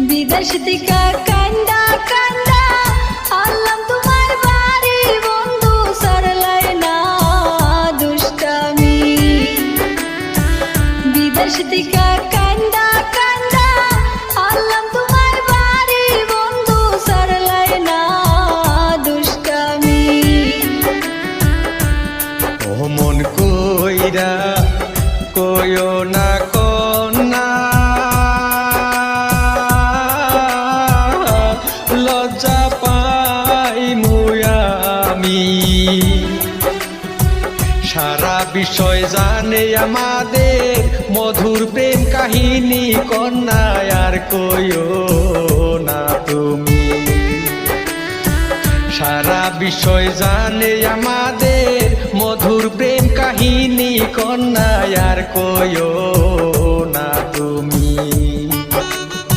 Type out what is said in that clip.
বিদেশ থেকে কান্দা কান্দা আল্লাম তোমার বাড়ি বন্ধু সরলাই না দুষ্টামি। বিদেশ থেকে কান্দা কান্দা আল্লাম তোমার বাড়ি বন্ধু সরলাই না দুষ্টামি। ও মন কইরা কইও না কন্যা, লজ্জা পাই মুয়ামি। সারা বিষয় জানে আমাদের মধুর প্রেম কাহিনী কন্যা, আর কইও না তুমি। সারা বিষয় জানে আমাদের মধুর প্রেম কাহিনী কন্যা, আর কইও না তুমি।